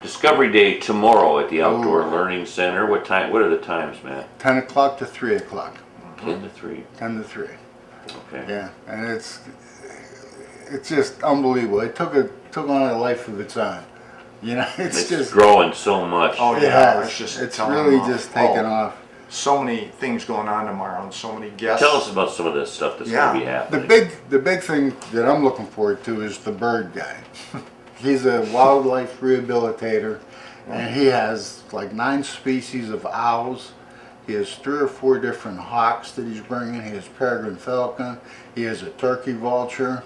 Discovery Day tomorrow at the Outdoor Learning Center. What time? What are the times, Matt? 10 o'clock to 3 o'clock. 10 to 3. 10 to 3. Okay. Yeah, and it's just unbelievable. It took on a life of its own. You know, it's just growing so much. Oh yeah, it's really just taken off. So many things going on tomorrow, and so many guests. Tell us about some of this stuff that's going to be happening. The big thing that I'm looking forward to is the bird guy. He's a wildlife rehabilitator, and he has like 9 species of owls. He has 3 or 4 different hawks that he's bringing. He has peregrine falcon. He has a turkey vulture,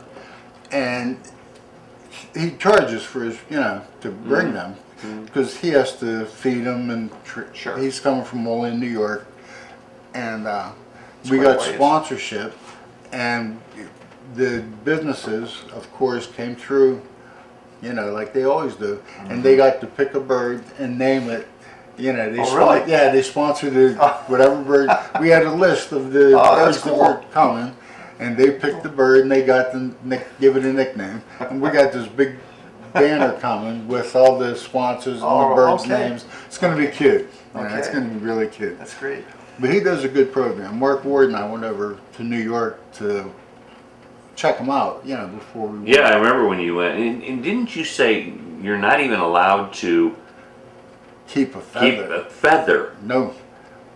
and he charges for his, to bring them, because he has to feed them, and he's coming from Olean, New York, and we got sponsorship, and the businesses, of course, came through, like they always do, and they got to pick a bird and name it. They sponsored whatever bird. We had a list of the birds that were coming, and they picked the bird and they got to give it a nickname. And we got this big banner coming with all the sponsors and the birds' names. It's going to be cute. It's going to be really cute. That's great. But he does a good program. Mark Ward and I went over to New York to check him out, before we went. Yeah, I remember when you went. And didn't you say you're not even allowed to keep a feather? No.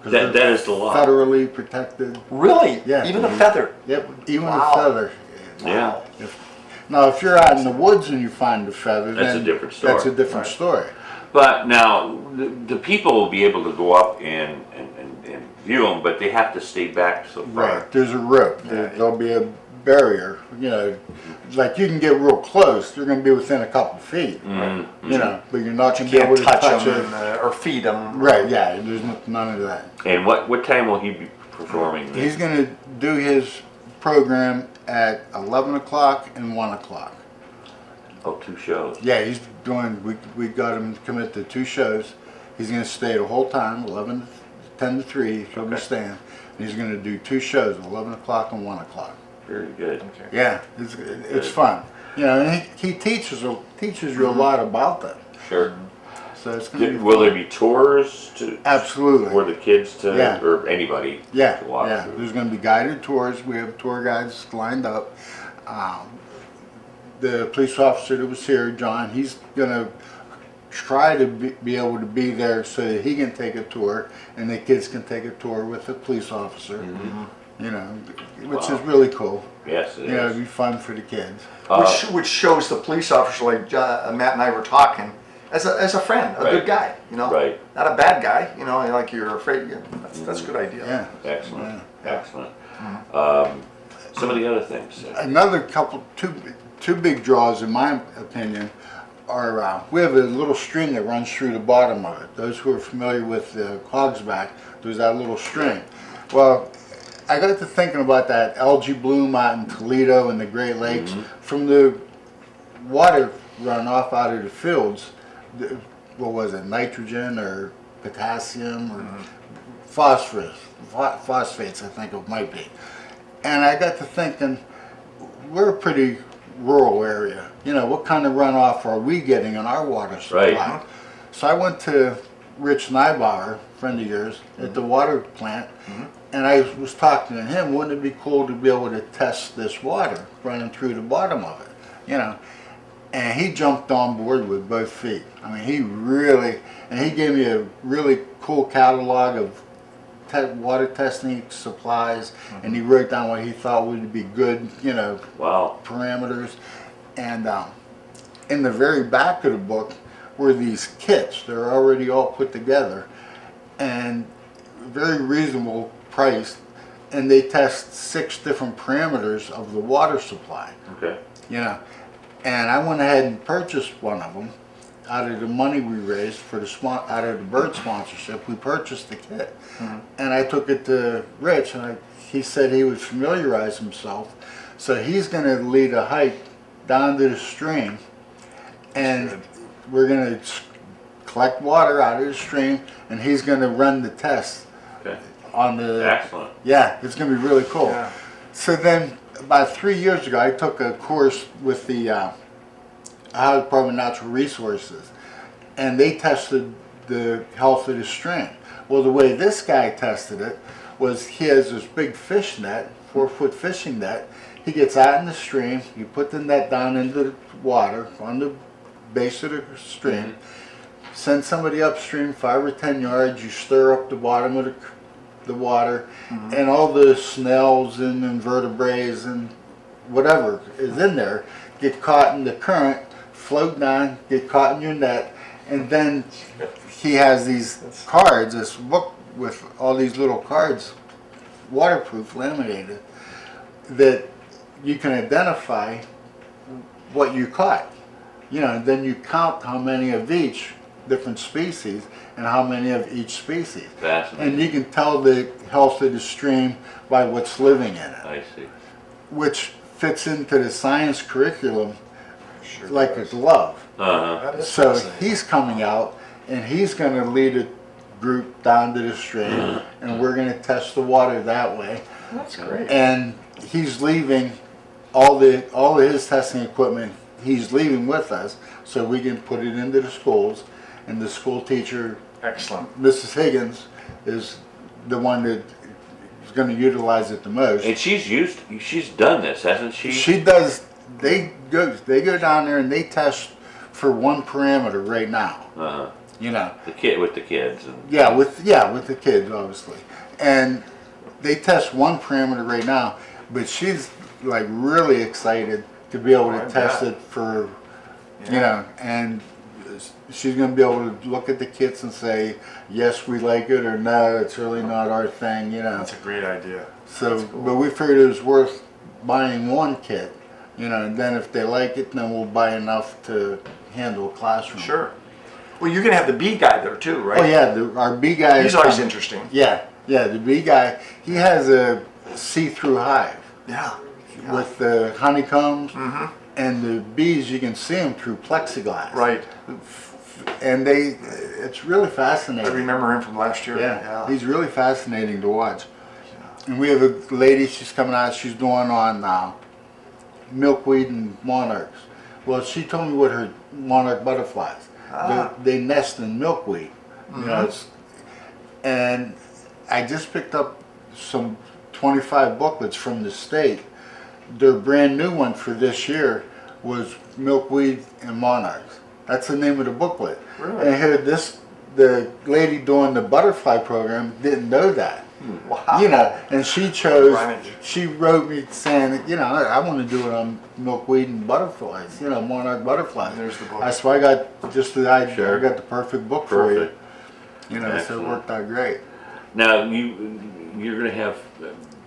That is the law. Federally protected. Really? Yeah. Even a feather? Yep, even a feather. Yeah. Now, if you're out in the woods and you find a feather, that's a different story. That's a different story. But now, the people will be able to go up and view them, but they have to stay back so far. Right. There's a rope. There'll be a barrier. Like you can get real close. You're going to be within a couple feet. But you're not going to be able to touch them or feed them. Right. Yeah. There's none of that. And what time will he be performing? He's going to do his program at 11 o'clock and 1 o'clock. Oh, 2 shows. Yeah, he's doing. We got him to commit to 2 shows. He's going to stay the whole time, 10 to 3. He'll be staying. And he's going to do 2 shows, 11 o'clock and 1 o'clock. Very good. Okay. Yeah, it's fun. And he teaches you a lot about them. Sure. So it's going to be will there be tours absolutely for the kids or anybody to walk through? There's going to be guided tours. We have tour guides lined up. The police officer that was here, John, he's going to try to be able to be there so that he can take a tour and the kids can take a tour with the police officer. Which is really cool. Yes, it is. It'd be fun for the kids. Which shows the police officer, like Matt and I were talking, as a friend, a good guy, Right. Not a bad guy, like you're afraid. That's a good idea. Yeah. Excellent. Excellent. Some of the other things. Another couple, two big draws, in my opinion, are we have a little stream that runs through the bottom of it. Those who are familiar with the Hogsback, there's that little stream. Well, I got to thinking about that algae bloom out in Toledo and the Great Lakes. From the water runoff out of the fields, what was it, nitrogen or potassium or phosphates, I think it might be. And I got to thinking, we're a pretty rural area. What kind of runoff are we getting in our water supply? Right. So I went to Rich Neibauer, friend of yours, at the water plant, and I was talking to him, wouldn't it be cool to be able to test this water running through the bottom of it, And he jumped on board with both feet. I mean, he gave me a really cool catalog of water testing supplies, and he wrote down what he thought would be good, parameters. And in the very back of the book were these kits. They're already all put together, and very reasonable priced, and they test 6 different parameters of the water supply. Okay. And I went ahead and purchased one of them out of the money we raised for out of the bird sponsorship. We purchased the kit, and I took it to Rich, and he said he would familiarize himself. So he's going to lead a hike down to the stream, and we're going to collect water out of the stream, and he's going to run the test on the. Excellent. Yeah, it's going to be really cool. Yeah. So then, about 3 years ago, I took a course with the Ohio Department of Natural Resources, and they tested the health of the stream. Well, the way this guy tested it was he has this big fish net, 4-foot fishing net. He gets out in the stream, you put the net down into the water on the base of the stream, send somebody upstream 5 or 10 yards, you stir up the bottom of the water, and all the snails and invertebrates and whatever is in there get caught in the current, float down, get caught in your net, and then he has these cards, this book with all these little cards, waterproof, laminated, that you can identify what you caught. You know, and then you count how many of each different species and how many of each species. Fascinating. And you can tell the health of the stream by what's living in it. I see. Which fits into the science curriculum Sure like does. a glove. Uh-huh. That is So fascinating. he's coming out and he's going to lead a group down to the stream and we're going to test the water that way. That's great. And he's leaving all of his testing equipment, he's leaving with us so we can put it into the schools, and the school teacher, Excellent. Mrs. Higgins, is the one that is going to utilize it the most. And she's done this, hasn't she? She does. They go down there and they test for one parameter right now. Uh-huh. You know. The kid with the kids. And, Yeah, with the kids obviously, and they test one parameter right now. But she's like really excited to be able to I test bet. it for, Yeah. you know, and she's going to be able to look at the kits and say, yes, we like it, or no, it's really not our thing. You know. That's a great idea. So, That's cool. but we figured it was worth buying one kit, you know, and then if they like it, then we'll buy enough to handle a classroom. Sure. Well, you're gonna have the bee guy there too, right? Oh yeah, our bee guy. He's is always coming. interesting. Yeah, the bee guy. He has a see-through hive Yeah. with the honeycombs, and the bees. You can see them through plexiglass. Right. And it's really I fascinating. remember him from last year. Yeah, he's really fascinating to watch. And we have a lady, she's coming out, she's going on now, milkweed and monarchs. Well, she told me what her monarch butterflies, they nest in milkweed. You know, and I just picked up some 25 booklets from the state. Their brand new one for this year was milkweed and monarchs. That's the name of the booklet. Really? And here, the lady doing the butterfly program didn't know that. Wow. You know, and she chose, Right. she wrote me saying, you know, I want to do it on milkweed and butterflies, you know, monarch butterflies. And there's the book. That's why I got just the idea, Sure. I got the perfect book Perfect. for you. You know, so Excellent. it worked out great. Now, you're going to have,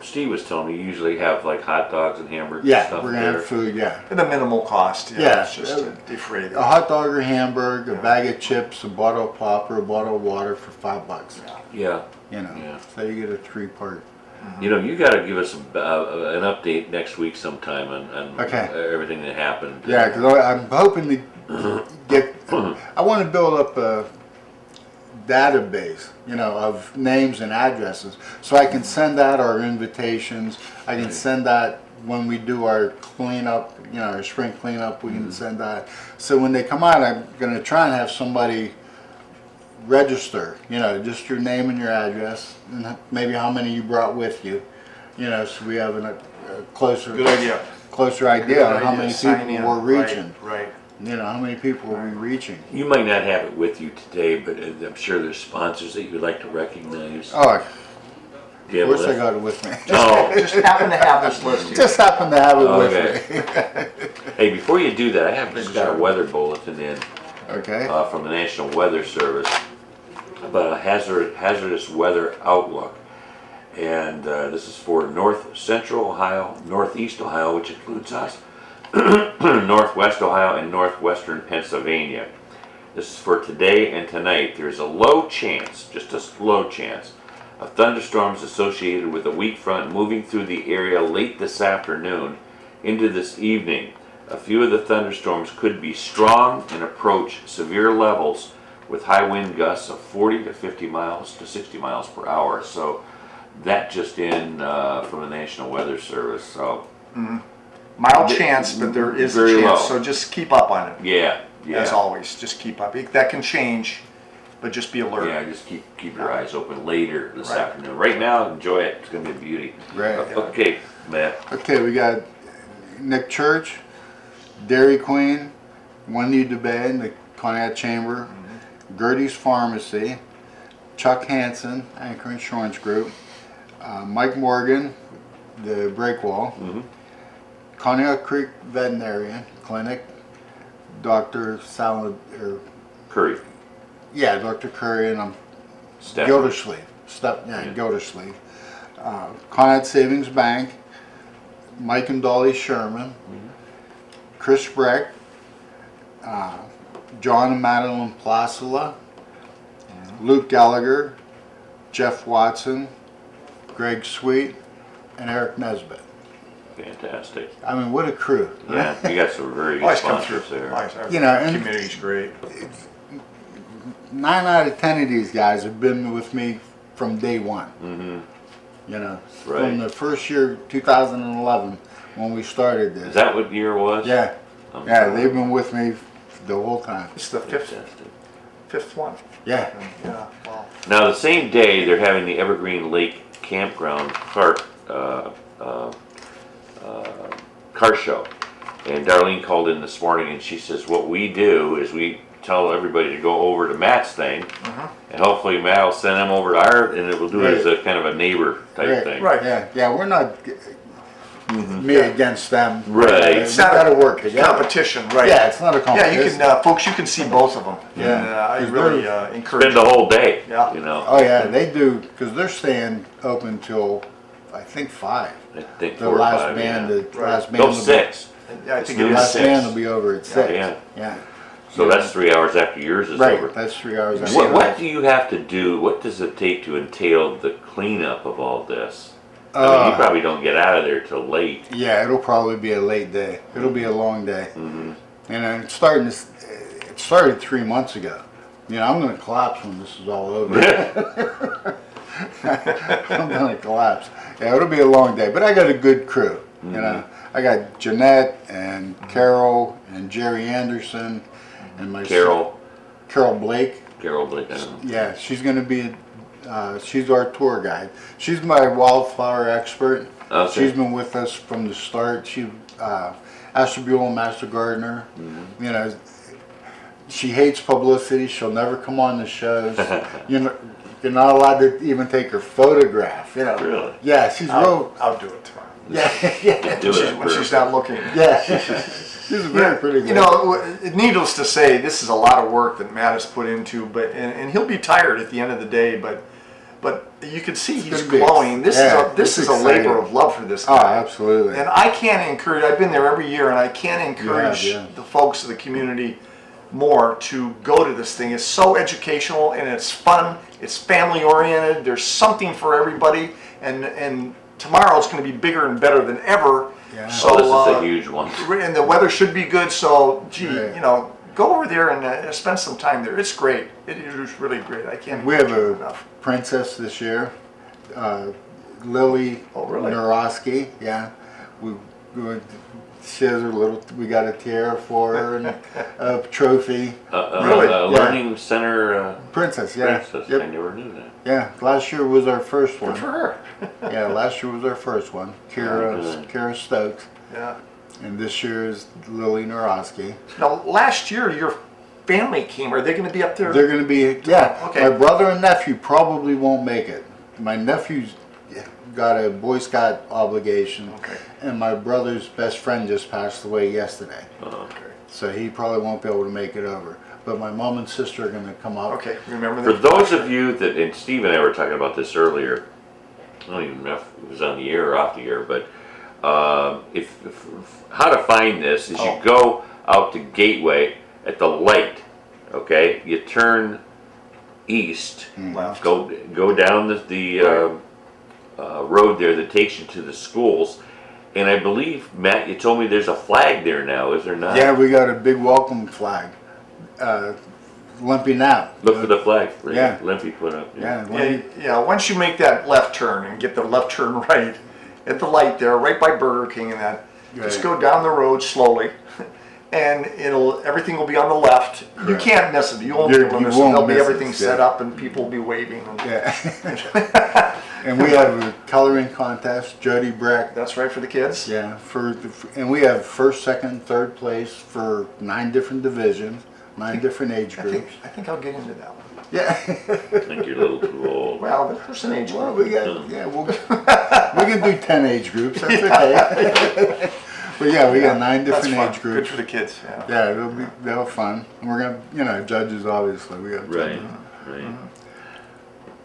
Steve was telling me, you usually have like hot dogs and hamburgers and Yeah, stuff we're gonna there. have food, yeah. At a minimal cost. Yeah. It's just defrayed. A hot dog or hamburger, a bag of chips, a bottle of pop, or a bottle of water for $5. Yeah. You know, Yeah. so you get a 3-part. You know, you got to give us an update next week sometime on Okay. everything that happened. Yeah, because I'm hoping to get, I want to build up a database, you know, of names and addresses, so I can send out our invitations. I can send out when we do our cleanup, you know, our spring cleanup, we can send out. So when they come out, I'm going to try and have somebody register, you know, just your name and your address, and maybe how many you brought with you, you know, so we have a closer, Good idea. closer idea on how many Sign people in. we're reaching. Right. You know, how many people are we reaching? You might not have it with you today, but I'm sure there's sponsors that you'd like to recognize. Oh, of Do you have a course I list? got it with me. Oh, Just happen to have this list here. Just happen to have it Okay. with me. hey, before you do that, I have just got a Sure. weather bulletin in Okay. from the National Weather Service about a hazardous weather outlook. And this is for north central Ohio, northeast Ohio, which includes us, northwest Ohio, and northwestern Pennsylvania. This is for today and tonight. There's a low chance, just a low chance, of thunderstorms associated with a weak front moving through the area late this afternoon into this evening. A few of the thunderstorms could be strong and approach severe levels with high wind gusts of 40 to 50 miles to 60 miles per hour. So that just in from the National Weather Service. So Mild chance, but there is a Very chance. low. So just keep up on it. yeah, as Yeah. always. Just keep up. That can change, but just be alert. Yeah, just keep your eyes open later this Right. afternoon. Right now, enjoy it. It's gonna be a beauty. Right. Okay, Matt. Okay, we got Nick Church, Dairy Queen, Wendy DeBay, the Conneaut Chamber, Gertie's Pharmacy, Chuck Hansen, Anchor Insurance Group, Mike Morgan, the Breakwall, Conneaut Creek Veterinarian Clinic, Dr. Curry. Yeah, Dr. Curry, and Staff. Gildersleeve. Gildersleeve. Conneaut Savings Bank, Mike and Dolly Sherman, Chris Breck, John and Madeline Placilla, Luke Gallagher, Jeff Watson, Greg Sweet, and Eric Nesbitt. Fantastic. I mean, what a crew. Yeah, you got some very good Always come through. sponsors there. Always, You know, and- community's great. 9 out of 10 of these guys have been with me from day one. You know, Right. from the first year, 2011, when we started this. Is that what year it was? Yeah, I'm yeah, sorry. they've been with me the whole time. This is the Fantastic. fifth one. Yeah, Yeah, wow. Now, the same day, they're having the Evergreen Lake Campground cart car show. And Darlene called in this morning and she says, what we do is we tell everybody to go over to Matt's thing, and hopefully Matt will send them over to our, and it will do it as a kind of a neighbor type right, thing. Right. yeah, we're not me against them. Right. We It's not gotta a work together. competition, right? Yeah, it's not a Yeah, competition. you can, folks, you can see both of them. Yeah. And, I Because really they're- encourage. Spend the whole day, Yeah. you know. Oh yeah, they do, because they're staying open till, I think, 5. I think The 4 or last 5, band, yeah. the last band Go will be- 6. Yeah, I think It's it The is last 6. band will be over at 6. Yeah. Yeah. So that's 3 hours after yours is Right, over. that's 3 hours. What do you have to do? What does it take to entail the cleanup of all this? I mean, you probably don't get out of there till late. Yeah, it'll probably be a late day. It'll be a long day. And it started 3 months ago. You know, I'm going to collapse when this is all over. I'm going to collapse. Yeah, it'll be a long day, but I got a good crew. You know, I got Jeanette and Carol and Jerry Anderson and my Carol Carol Blake. Blake, I don't know. Yeah, she's going to be. She's our tour guide. She's my wildflower expert. Okay. She's been with us from the start. She, Ashtabula Master Gardener. You know, she hates publicity. She'll never come on the shows. You know, you're not allowed to even take her photograph. You know. Really? Yeah, she's real. I'll do it tomorrow. Yeah, yeah, Do it. When she's not looking. yeah. She's very pretty good. You know, needless to say, this is a lot of work that Matt has put into, but and he'll be tired at the end of the day, but you can see he's gonna be- glowing. This yeah, is it's a labor exciting. of love for this Oh, guy. absolutely. And I can't encourage. I've been there every year, and I can't encourage yeah. the folks of the community more to go to this thing. It's so educational and it's fun. It's family oriented. There's something for everybody, and tomorrow it's going to be bigger and better than ever. Yeah. So Oh, this is a huge one. and the weather should be good. So, gee, Right. you know, go over there and spend some time there. It's great. It is really great. I can't. We have encourage you a enough. princess this year, Lily Oh, really? Narosky. Yeah, she has her little. We got a tiara for her and a trophy. Really? A learning center Princess, yeah, princess. yep. I never knew that. Yeah. Last year was our first Good one. for her. Yeah, last year was our first one. Kira Stokes, Yeah. and this year is Lily Narosky. Now, last year your family came. Are they going to be up there? They're going to be, yeah. Okay. My brother and nephew probably won't make it. My nephew's got a Boy Scout obligation, Okay. and my brother's best friend just passed away yesterday, Okay. so he probably won't be able to make it over. But my mom and sister are going to come up. Okay. Remember For that. those of you that, and Steve and I were talking about this earlier, I don't even know if it was on the air or off the air, but if how to find this is you go out to Gateway at the light, okay? You turn east, Left. go down the road there that takes you to the schools, and I believe, Matt, you told me there's a flag there now, is there not? Yeah, we got a big welcome flag, limping out. Look for the flag. Right? Yeah. Limpy put up. Yeah, Yeah. Once you make that left turn and get the left turn right at the light there, right by Burger King and that, just Right. go down the road slowly. and everything will be on the left. You can't miss it. You won't be able to You miss it. won't There'll be miss it, everything set yeah. up, and people will be waving. Yeah. And we have a coloring contest, Jody Breck. That's right for the kids. Yeah, and we have first, second, third place for 9 different divisions, 9 different age groups. I think I'll get into that one. Yeah. I think you're a little too old. Well, there's an age Well, group. we can do 10 age groups. That's okay. But yeah, we got 9 That's different fun. age groups. Good for the kids. Yeah. Yeah, they'll be fun. And we're gonna, judges obviously. We got Right, judges.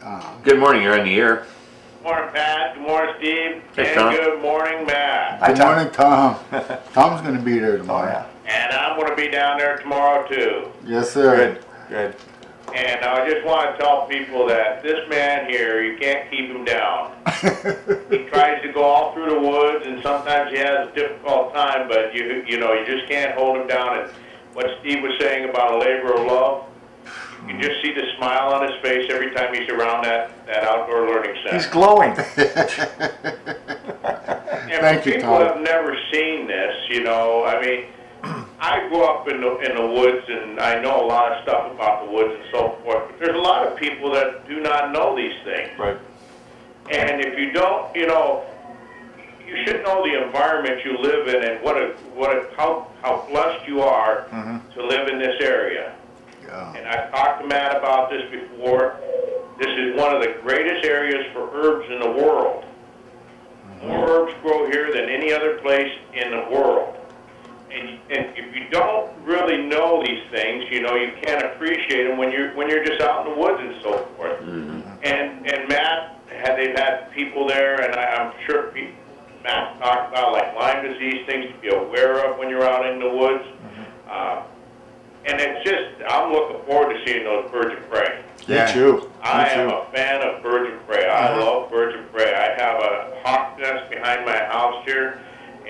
right. Good morning, you're on the air. Morning, Pat. Good morning, Steve. Hey, and Tom. good morning, Matt. Hi, Good Tom. morning, Tom. Tom's gonna be there Oh tomorrow. yeah. And I'm going to be down there tomorrow, too. Yes, sir. Good. Good. And I just want to tell people that this man here, you can't keep him down. He tries to go all through the woods, and sometimes he has a difficult time, but you just can't hold him down. And what Steve was saying about a labor of love, you can just see the smile on his face every time he's around that outdoor learning center. He's glowing. And Thank for you, people Tom. who have never seen this, I mean, I grew up in the woods, and I know a lot of stuff about the woods and so forth. But there's a lot of people that do not know these things. Right. And if you don't, you should know the environment you live in and how blessed you are to live in this area. Yeah. And I've talked to Matt about this before. This is one of the greatest areas for herbs in the world. More herbs grow here than any other place in the world. And if you don't really know these things, you can't appreciate them when you're just out in the woods and so forth. And Matt, they've had people there, and I'm sure Matt talked about like Lyme disease, things to be aware of when you're out in the woods. And it's just, I'm looking forward to seeing those birds of prey. Yeah. Me too. I am a fan of birds of prey. I love birds of prey. I have a hawk nest behind my house here,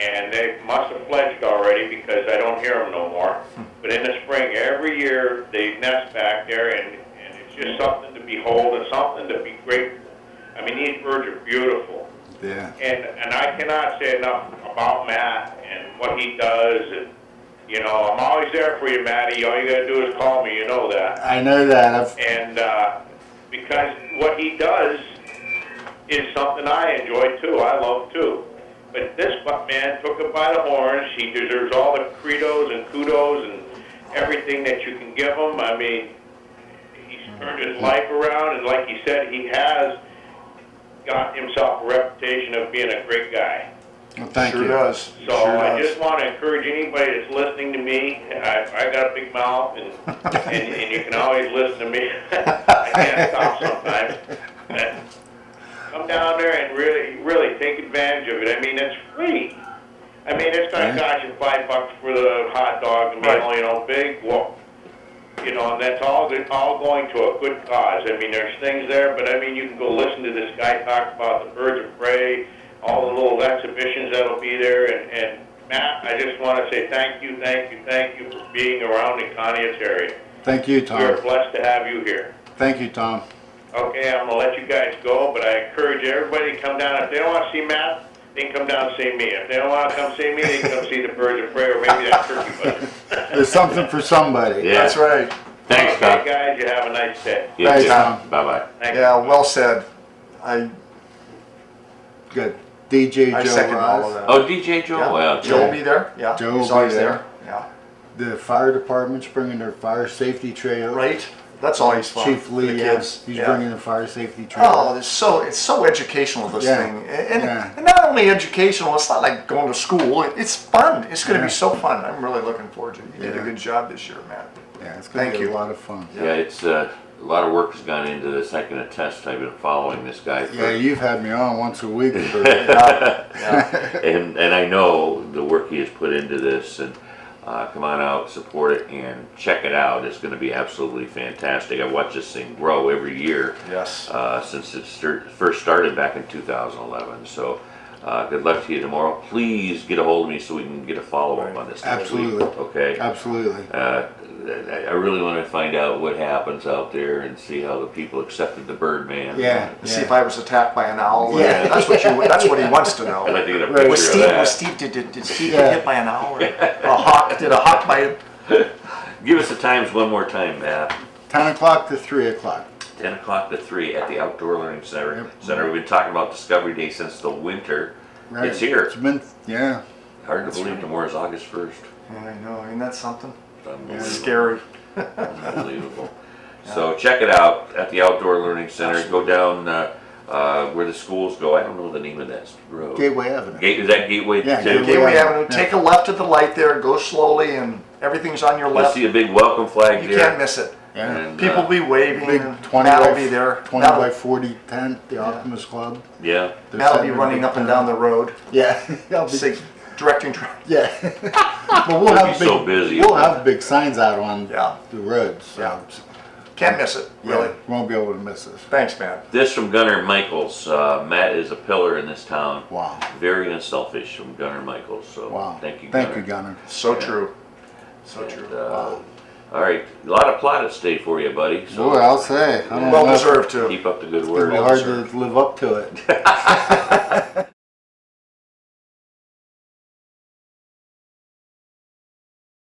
and they must have fledged already because I don't hear them no more. But in the spring, every year, they nest back there, and it's just something to behold and something to be grateful. I mean, these birds are beautiful. Yeah. And I cannot say enough about Matt and what he does. And, I'm always there for you, Matty. All you got to do is call me. You know that. I know that. And because what he does is something I enjoy too. I love too. But this man took it by the horns. He deserves all the credos and kudos and everything that you can give him. I mean, he's turned his life around, and like he said, he has got himself a reputation of being a great guy. Well, thank Sure you. does. So Sure I does. just want to encourage anybody that's listening to me. I got a big mouth, and you can always listen to me. I can't stop sometimes. But come down there and really take advantage of it. I mean, it's free. I mean, it's going to cost you $5 for the hot dog, and Right. big whoop. And that's all going to a good cause. I mean, there's things there, but I mean, you can go listen to this guy talk about the birds of prey, all the little exhibitions that'll be there. And Matt, I just want to say thank you for being around the Conneaut area. Thank you, We're Tom. blessed to have you here. Thank you, Tom. Okay, I'm going to let you guys go, but I encourage everybody to come down. If they don't want to see Matt, they can come down and see me. If they don't want to come see me, they can come see the birds of prey or maybe that turkey buzzard. There's something for somebody. Yeah. That's right. Thanks, Okay, Tom. guys, you have a nice day. You Thanks, too. Tom. Bye-bye. Thank Yeah, you. well said. I Good. DJ Joe second all of Ross. that. Oh, DJ Joe? Yeah. Well, Joe will be there. Yeah. Joe He's will be always there. Yeah. The fire department's bringing their fire safety trail. Right. That's always fun. Chief for Lee, the yeah, kids. he's Yeah. bringing the fire safety trail. Oh, it's so educational, this Yeah. thing, and, Yeah. and not only educational. It's not like going to school. It's fun. It's going to Yeah. be so fun. I'm really looking forward to it. You did a Yeah. good job this year, Matt. Yeah, it's going to Thank be you. a lot of fun. yeah, it's a lot of work has gone into this. I can attest. I've been following this guy for Yeah, you've had me on once a week. For, and I know the work he has put into this, and come on out, support it, and check it out. It's going to be absolutely fantastic. I've watched this thing grow every year Yes. since it first started back in 2011. So good luck to you tomorrow. Please get a hold of me so we can get a follow-up on this next week. Absolutely. Okay. absolutely. I really want to find out what happens out there and see how the people accepted the Birdman. Yeah. See if I was attacked by an owl. Yeah. That's what he wants to know. I'd like to get a Right. picture Was of Steve, that. did Steve Yeah. get hit by an owl? Or a hawk? Did a hawk bite him? Give us the times one more time, Matt. 10 o'clock to 3 o'clock. 10 o'clock to 3 at the Outdoor Learning Center. Yep. We've been talking about Discovery Day since the winter. Right. It's here. It's been, yeah. Hard to believe tomorrow's August 1st. Yeah, I know. Ain't that something? Unbelievable. Scary. Unbelievable. So check it out at the Outdoor Learning Center. Go down where the schools go. I don't know the name of that road. Gateway Avenue. Is that Gateway Yeah, 2? Gateway. Gateway Yeah. Avenue. Take a left at the light there. Go slowly, and everything's on your You'll left. see a big welcome flag You there. can't miss it. Yeah. And, People will be waving. Big and 20 Matt will by, be there. 20 Matt by will- 40 tent, the Optimus Club. Yeah. They're Matt will be setting a running big up and tent. down the road, Yeah. I'll be- directing traffic. yeah. But we'll We'll have be so busy. We'll have big signs out on Yeah. the roads. So Yeah. Can't miss it, really. yeah, won't be able to miss this. Thanks, Matt. This from Gunnar Michaels. Matt is a pillar in this town. Wow. Very unselfish from Gunnar Michaels. So Wow. thank you, Gunnar. Thank you, Gunnar. So true. So And, true. all right, a lot of plot at stake for you, buddy. So Boy, I'll say. I don't Well know if deserved too. keep up the good It's gonna work. be hard to live up to it.